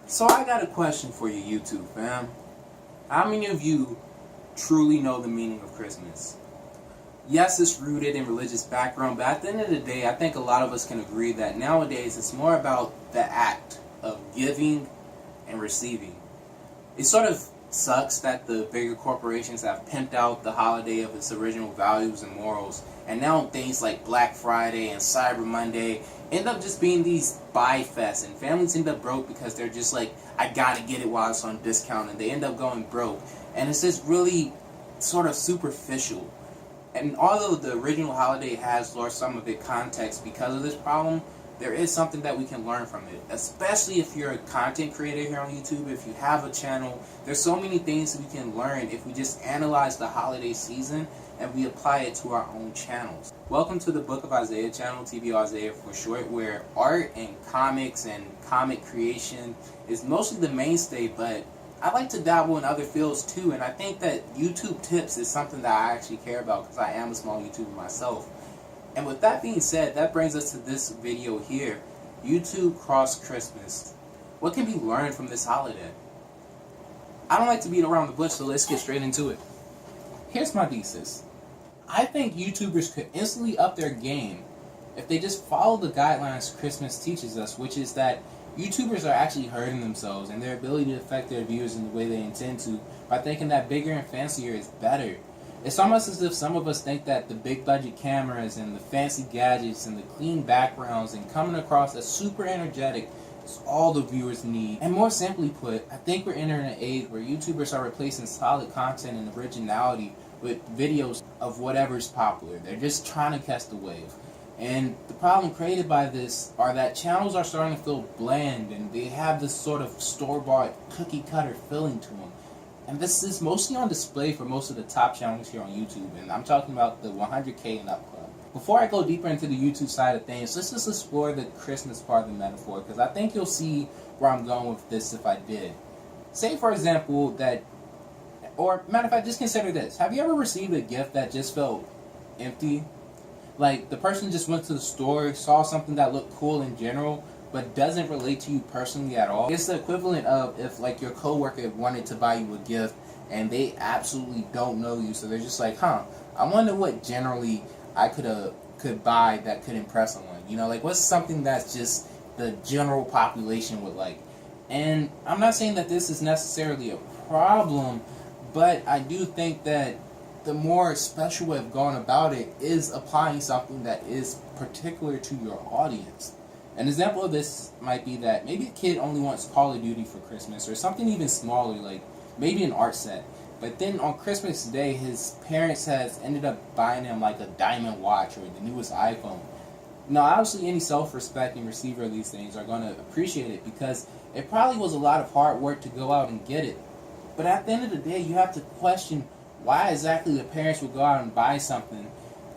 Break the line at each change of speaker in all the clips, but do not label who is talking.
So I got a question for you, YouTube fam. How many of you truly know the meaning of Christmas? Yes, it's rooted in religious background, but at the end of the day, I think a lot of us can agree that nowadays it's more about the act of giving and receiving. It sort of sucks that the bigger corporations have pimped out the holiday of its original values and morals, and now things like Black Friday and Cyber Monday end up just being these buy fests, and families end up broke because they're just like, I gotta get it while it's on discount, and they end up going broke. And it's just really sort of superficial. And although the original holiday has lost some of its context because of this problem, there is something that we can learn from it. Especially if you're a content creator here on YouTube, if you have a channel, there's so many things we can learn if we just analyze the holiday season and we apply it to our own channels. Welcome to the Book of Isaiah channel, TBO Isaiah for short, where art and comics and comic creation is mostly the mainstay, but I like to dabble in other fields too, and I think that YouTube tips is something that I actually care about because I am a small YouTuber myself. And with that being said, that brings us to this video here, YouTube Cross Christmas. What can be learned from this holiday? I don't like to beat around the bush, so let's get straight into it. Here's my thesis. I think YouTubers could instantly up their game if they just follow the guidelines Christmas teaches us, which is that YouTubers are actually hurting themselves and their ability to affect their viewers in the way they intend to by thinking that bigger and fancier is better. It's almost as if some of us think that the big budget cameras and the fancy gadgets and the clean backgrounds and coming across as super energetic is all the viewers need. And more simply put, I think we're entering an age where YouTubers are replacing solid content and originality with videos of whatever's popular. They're just trying to catch the wave. And the problem created by this are that channels are starting to feel bland and they have this sort of store-bought cookie-cutter feeling to them. And this is mostly on display for most of the top channels here on YouTube, and I'm talking about the 100K and up club. Before I go deeper into the YouTube side of things, let's just explore the Christmas part of the metaphor, because I think you'll see where I'm going with this if I did. Say, for example, that, or matter of fact, just consider this. Have you ever received a gift that just felt empty? Like, the person just went to the store, saw something that looked cool in general, but doesn't relate to you personally at all. It's the equivalent of if, like, your coworker wanted to buy you a gift and they absolutely don't know you, so they're just like, I wonder what generally I could buy that could impress someone. You know, like, what's something that's just the general population would like? And I'm not saying that this is necessarily a problem, but I do think that the more special way of going about it is applying something that is particular to your audience. An example of this might be that maybe a kid only wants Call of Duty for Christmas, or something even smaller, like maybe an art set. But then on Christmas Day, his parents has ended up buying him like a diamond watch or the newest iPhone. Now, obviously, any self-respecting receiver of these things are going to appreciate it because it probably was a lot of hard work to go out and get it. But at the end of the day, you have to question why exactly the parents would go out and buy something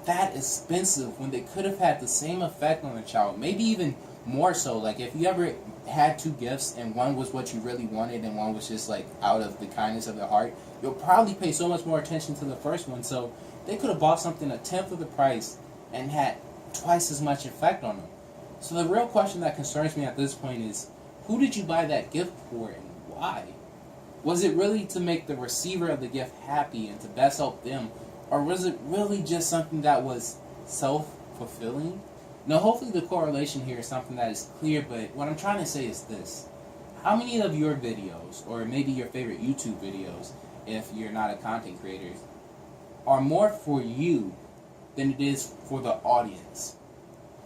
that expensive when they could have had the same effect on the child, maybe even more so. Like, if you ever had two gifts and one was what you really wanted and one was just like out of the kindness of their heart, you'll probably pay so much more attention to the first one. So they could have bought something a tenth of the price and had twice as much effect on them. So the real question that concerns me at this point is, who did you buy that gift for and why? Was it really to make the receiver of the gift happy and to best help them? Or was it really just something that was self-fulfilling? Now, hopefully the correlation here is something that is clear, but what I'm trying to say is this. How many of your videos, or maybe your favorite YouTube videos, if you're not a content creator, are more for you than it is for the audience?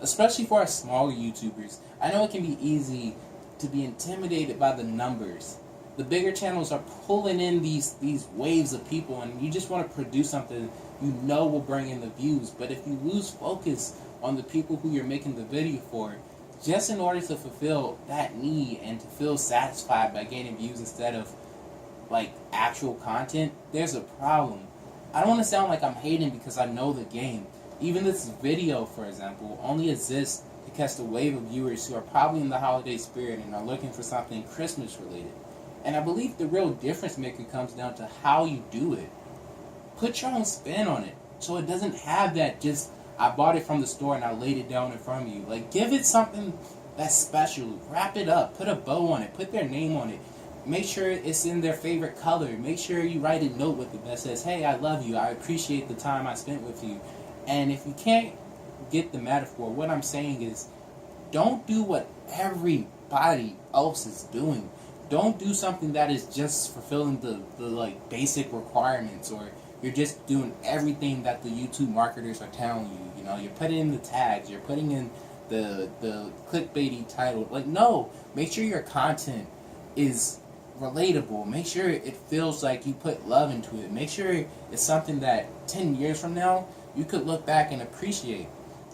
Especially for our smaller YouTubers. I know it can be easy to be intimidated by the numbers. The bigger channels are pulling in these waves of people, and you just want to produce something you know will bring in the views. But if you lose focus on the people who you're making the video for, just in order to fulfill that need and to feel satisfied by gaining views instead of like actual content, there's a problem. I don't want to sound like I'm hating because I know the game. Even this video, for example, only exists to catch the wave of viewers who are probably in the holiday spirit and are looking for something Christmas related. And I believe the real difference maker comes down to how you do it. Put your own spin on it so it doesn't have that just, I bought it from the store and I laid it down in front of you. Like, give it something that's special. Wrap it up, put a bow on it, put their name on it. Make sure it's in their favorite color. Make sure you write a note with it that says, hey, I love you. I appreciate the time I spent with you. And if you can't get the metaphor, what I'm saying is, don't do what everybody else is doing. Don't do something that is just fulfilling the like basic requirements, or you're just doing everything that the YouTube marketers are telling you. You know, you're putting in the tags, you're putting in the clickbaity title. Like, no, make sure your content is relatable. Make sure it feels like you put love into it. Make sure it's something that 10 years from now you could look back and appreciate.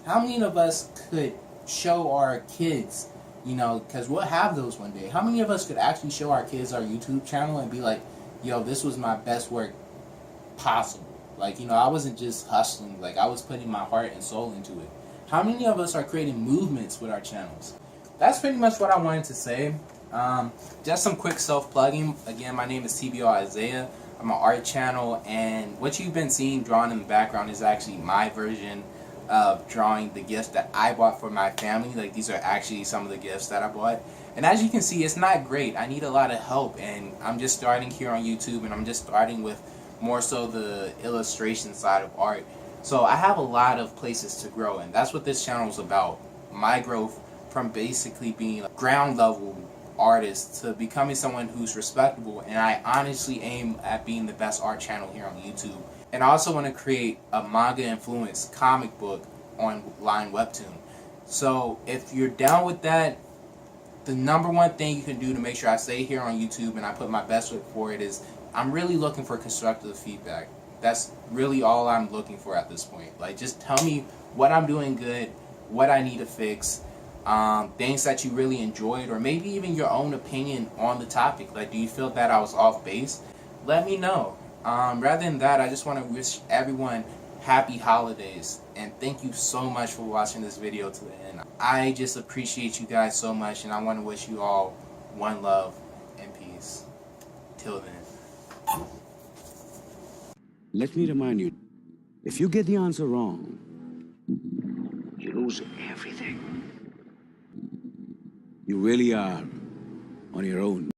How many of us could show our kids, you know, because we'll have those one day. How many of us could actually show our kids our YouTube channel and be like, yo, this was my best work possible. Like, you know, I wasn't just hustling. Like, I was putting my heart and soul into it. How many of us are creating movements with our channels? That's pretty much what I wanted to say. Just some quick self-plugging. Again, my name is TBO Isaiah. I'm an art channel, and what you've been seeing drawn in the background is actually my version of drawing the gifts that I bought for my family. Like, these are actually some of the gifts that I bought. And as you can see, it's not great. I need a lot of help, and I'm just starting here on YouTube, and I'm just starting with more so the illustration side of art. So I have a lot of places to grow, and that's what this channel is about. My growth from basically being a ground level artist to becoming someone who's respectable, and I honestly aim at being the best art channel here on YouTube. And I also want to create a manga influenced comic book online webtoon. So if you're down with that, the number one thing you can do to make sure I stay here on YouTube and I put my best foot for it is, I'm really looking for constructive feedback. That's really all I'm looking for at this point. Like, just tell me what I'm doing good, what I need to fix, things that you really enjoyed, or maybe even your own opinion on the topic. Like, do you feel that I was off base? Let me know. Rather than that, I just want to wish everyone happy holidays, and thank you so much for watching this video to the end. I just appreciate you guys so much, and I want to wish you all one love and peace. Till then.
Let me remind you, if you get the answer wrong, you lose everything. You really are on your own.